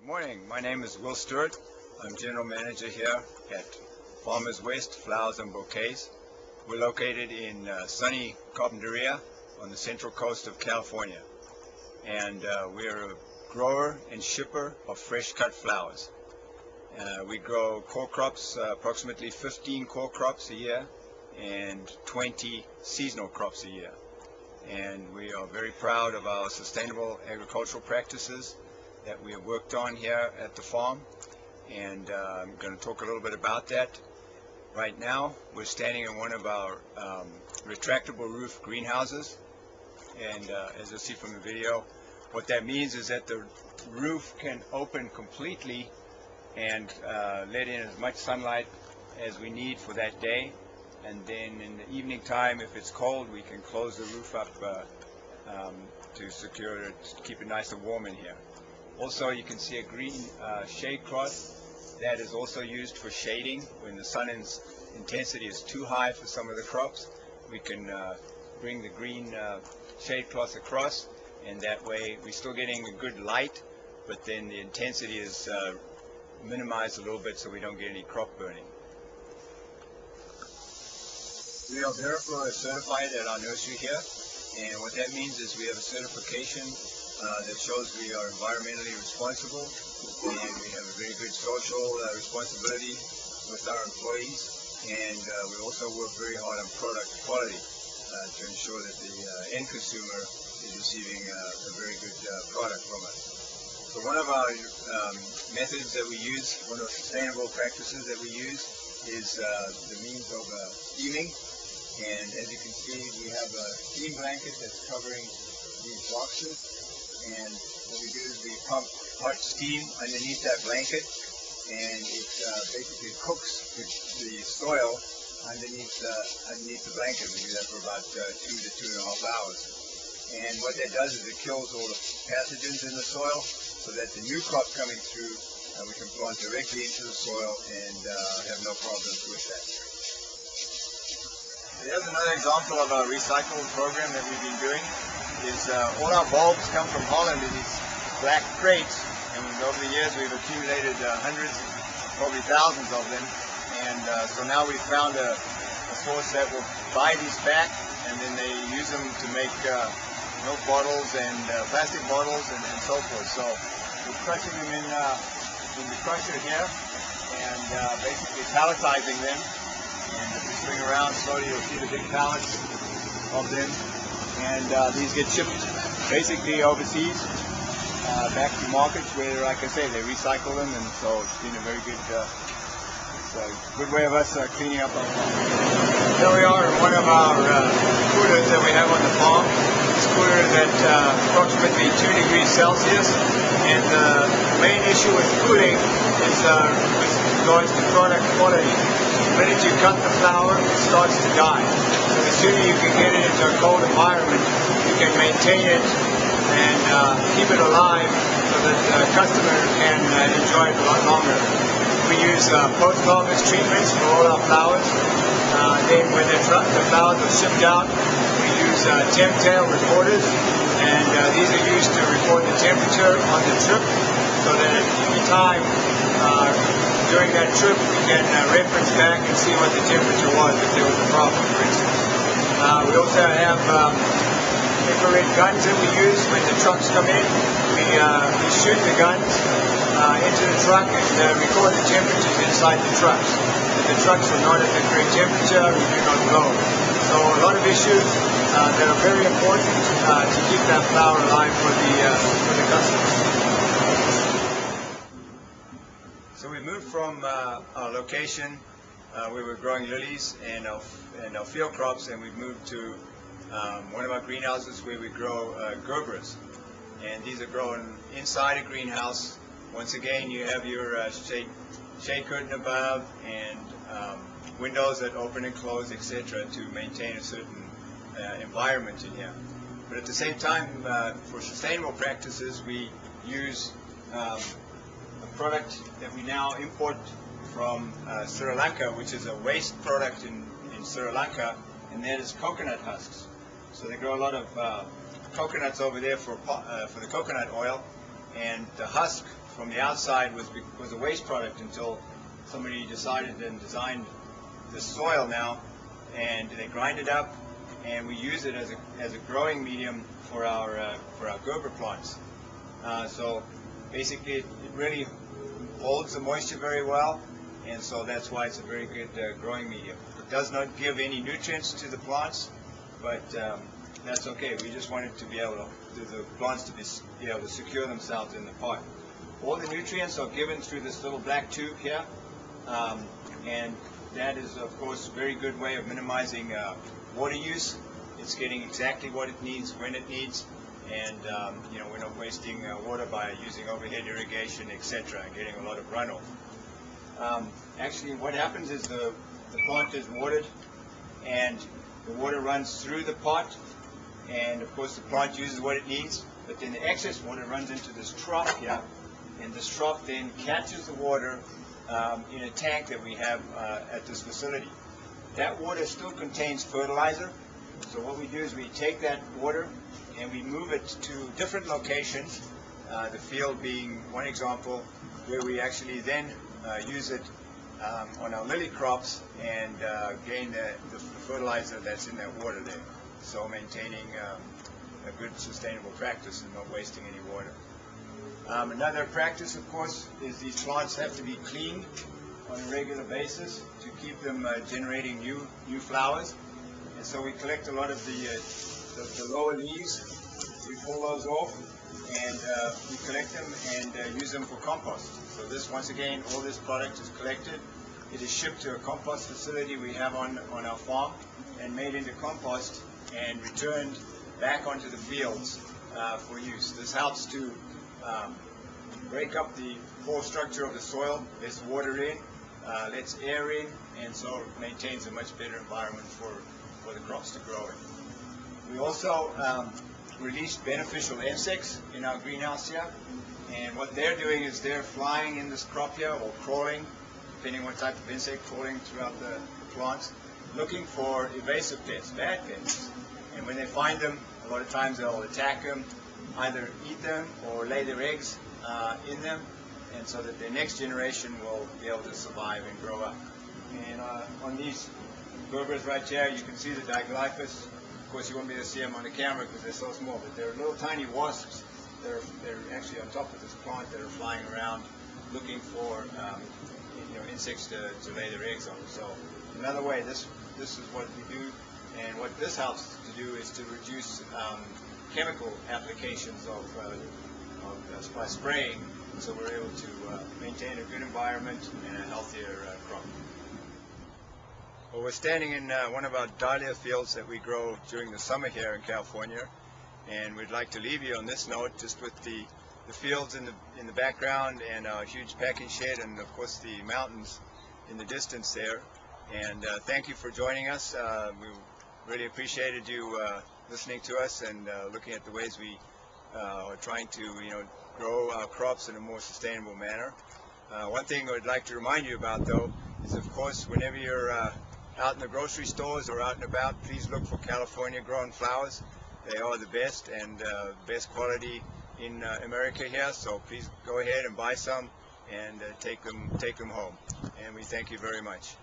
Morning, my name is Will Stewart. I'm General Manager here at Farmers West Flowers and Bouquets. We're located in sunny Carpinteria on the central coast of California. And we're a grower and shipper of fresh cut flowers. We grow core crops, approximately 15 core crops a year and 20 seasonal crops a year. And we are very proud of our sustainable agricultural practices that we have worked on here at the farm, and I'm going to talk a little bit about that. Right now we're standing in one of our retractable roof greenhouses, and as you'll see from the video, what that means is that the roof can open completely and let in as much sunlight as we need for that day, and then in the evening time, if it's cold, we can close the roof up to secure it, to keep it nice and warm in here. Also, you can see a green shade cloth that is also used for shading. When the sun's intensity is too high for some of the crops, we can bring the green shade cloth across, and that way we're still getting a good light, but then the intensity is minimized a little bit so we don't get any crop burning. We are Veriflow certified at our nursery here, and what that means is we have a certification that shows we are environmentally responsible, and we have a very good social responsibility with our employees, and we also work very hard on product quality to ensure that the end consumer is receiving a very good product from us. So one of our methods that we use, one of the sustainable practices that we use, is the means of steaming. And as you can see, we have a steam blanket that's covering these boxes. And what we do is we pump hot steam underneath that blanket, and it basically cooks the soil underneath the blanket. We do that for about 2 to 2.5 hours. And what that does is it kills all the pathogens in the soil, so that the new crop coming through, we can plant directly into the soil and have no problems with that. Here's another example of a recycle program that we've been doing. All our bulbs come from Holland in these black crates, and over the years we've accumulated hundreds, probably thousands of them, and so now we've found a source that will buy these back, and then they use them to make milk bottles and plastic bottles and so forth. So we're crushing them in the crusher here, and basically palletizing them. And if we swing around slowly, you'll see the big pallets of them. And these get shipped basically overseas, back to markets where, like I say, they recycle them. And so it's been a very good, good way of us cleaning up our farm. Here we are in one of our coolers that we have on the farm. This cooler is at approximately 2 degrees Celsius. And the main issue with cooling is with regards to product quality. The minute you cut the flower, it starts to die. So the sooner you can get it into a cold environment, you can maintain it and keep it alive so that the customer can enjoy it a lot longer. We use post-harvest treatments for all our flowers. Then when the flowers are shipped out, we use temp tail recorders, and these are used to record the temperature on the trip, so that at any time during that trip we can reference back and see what the temperature was if there was a problem, for instance. We also have infrared guns that we use when the trucks come in. We shoot the guns into the truck and record the temperatures inside the trucks. If the trucks are not at the correct temperature, we do not blow. So a lot of issues that are very important to keep that flower alive for the customers. So we moved from our location where we were growing lilies and our field crops, and we've moved to one of our greenhouses where we grow gerberas. And these are grown inside a greenhouse. Once again, you have your shade curtain above and windows that open and close, etc., to maintain a certain environment in here. But at the same time, for sustainable practices, we use a product that we now import from Sri Lanka, which is a waste product in Sri Lanka, and that is coconut husks. So they grow a lot of coconuts over there for the coconut oil, and the husk from the outside was a waste product until somebody decided and designed the soil now, and they grind it up, and we use it as a growing medium for our Gerber plants. So basically, it really holds the moisture very well, and so that's why it's a very good growing medium. It does not give any nutrients to the plants, but that's okay. We just wanted to be able to, the plants to be able to secure themselves in the pot. All the nutrients are given through this little black tube here, and that is, of course, a very good way of minimizing water use. It's getting exactly what it needs when it needs, and you know, we're not wasting water by using overhead irrigation, etc., and getting a lot of runoff. Actually, what happens is the plant is watered, and the water runs through the pot, and of course the plant uses what it needs, but then the excess water runs into this trough here, and this trough then catches the water in a tank that we have at this facility. That water still contains fertilizer, so what we do is we take that water and we move it to different locations, the field being one example, where we actually then use it on our lily crops and gain the fertilizer that's in that water there. So maintaining a good sustainable practice and not wasting any water. Another practice, of course, is these plants have to be cleaned on a regular basis to keep them generating new flowers. And so we collect a lot of the lower leaves. We pull those off, and we collect them and use them for compost. So this, once again, all this product is collected. It is shipped to a compost facility we have on our farm and made into compost and returned back onto the fields for use. This helps to break up the core structure of the soil, lets water in, lets air in, and so maintains a much better environment for the crops to grow in. We also released beneficial insects in our greenhouse here, and what they're doing is they're flying in this crop here, or crawling, depending on what type of insect, crawling throughout the plants, looking for invasive pests, bad pests. And when they find them, a lot of times they'll attack them, either eat them or lay their eggs in them, and so that the next generation will be able to survive and grow up. And on these Gerbers right here, you can see the Diglyphus. Of course, you won't be able to see them on the camera because they're so small, but they're little tiny wasps. They're actually on top of this plant that are flying around looking for insects to lay their eggs on. So another way, this is what we do, and what this helps to do is to reduce chemical applications by spraying, so we're able to maintain a good environment and a healthier crop. Well, we're standing in one of our dahlia fields that we grow during the summer here in California, and we'd like to leave you on this note, just with the fields in the background and our huge packing shed, and of course the mountains in the distance there. And thank you for joining us. We really appreciated you listening to us and looking at the ways we are trying to grow our crops in a more sustainable manner. One thing I'd like to remind you about, though, is of course whenever you're out in the grocery stores or out and about, please look for California grown flowers. They are the best and best quality in America here, so please go ahead and buy some and take them home. And we thank you very much.